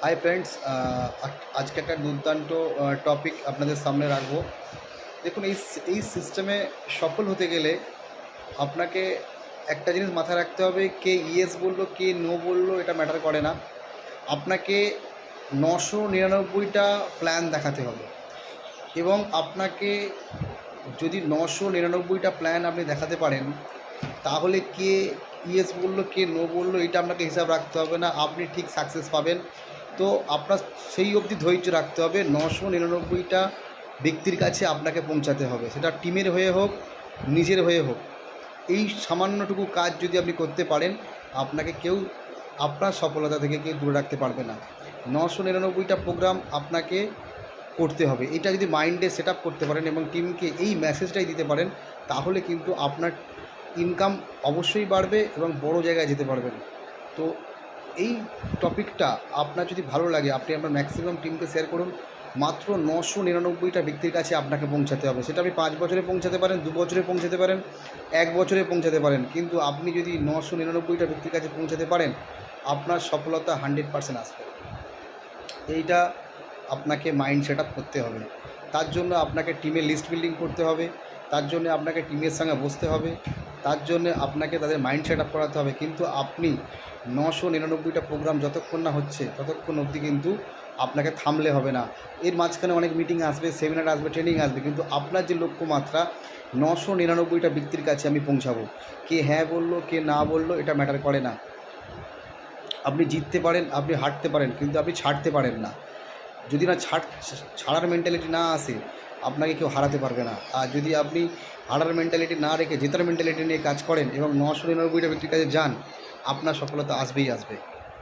Hi friends, আজকে একটা দুর্দান্ত টপিক আপনাদের সামনে রাখবো। দেখুন, এই সিস্টেমে সফল হতে গেলে আপনাকে একটা জিনিস মাথায় রাখতে হবে, কে ইয়েস বললো কে নো বললো এটা ম্যাটার করে না। আপনাকে 999টা প্ল্যান দেখাতে হবে এবং আপনাকে যদি 999টা প্ল্যান আপনি দেখাতে পারেন, তাহলে কে ইয়েস বললো কে নো বললো এটা আপনাকে হিসাব রাখতে হবে না, আপনি ঠিক সাকসেস পাবেন। তো আপনার সেই অবধি ধৈর্য রাখতে হবে, 999টা ব্যক্তির কাছে আপনাকে পৌঁছাতে হবে, সেটা টিমের হয়ে হোক নিজের হয়ে হোক। এই সামান্যটুকু কাজ যদি আপনি করতে পারেন, আপনাকে কেউ আপনার সফলতা থেকে কেউ দূরে রাখতে পারবে না। 999টা প্রোগ্রাম আপনাকে করতে হবে, এটা যদি মাইন্ডে সেট আপ করতে পারেন এবং টিমকে এই মেসেজটাই দিতে পারেন, তাহলে কিন্তু আপনার ইনকাম অবশ্যই বাড়বে এবং বড় জায়গায় যেতে পারবেন। তো এই টপিকটা আপনার যদি ভালো লাগে, আপনি আপনার ম্যাক্সিমাম টিমকে শেয়ার করুন। মাত্র 999টা ব্যক্তির কাছে আপনাকে পৌঁছাতে হবে, সেটা আপনি 5 বছরে পৌঁছাতে পারেন, 2 বছরে পৌঁছাতে পারেন, 1 বছরে পৌঁছাতে পারেন, কিন্তু আপনি যদি 999টা ব্যক্তির কাছে পৌঁছাতে পারেন, আপনার সফলতা 100% আসবে। এইটা আপনাকে মাইন্ড সেট আপ করতে হবে। তার জন্য আপনাকে টিমের লিস্ট বিল্ডিং করতে হবে, তার জন্য আপনাকে টিমের সঙ্গে বসতে হবে, তার জন্য আপনাকে তাদের মাইন্ড সেট আপ করাতে হবে। কিন্তু আপনি 999টা প্রোগ্রাম যতক্ষণ না হচ্ছে ততক্ষণ অবধি কিন্তু আপনাকে থামলে হবে না। এর মাঝখানে অনেক মিটিং আসবে, সেমিনার আসবে, ট্রেনিং আসবে, কিন্তু আপনার যে লক্ষ্যমাত্রা 999টা ব্যক্তির কাছে আমি পৌঁছাবো, কে হ্যাঁ বললো কে না বললো এটা ম্যাটার করে না। আপনি জিততে পারেন, আপনি হারতে পারেন, কিন্তু আপনি ছাড়তে পারেন না। যদি না ছাড়ার মেন্টালিটি না আসে, আপনাকে কেউ হারাতে পারবে না। আর যদি আপনি হারার মেন্টালিটি না রেখে জেতার মেন্টালিটি নিয়ে কাজ করেন এবং 999টা ব্যক্তির কাছে যান, আপনার সফলতা আসবেই আসবে।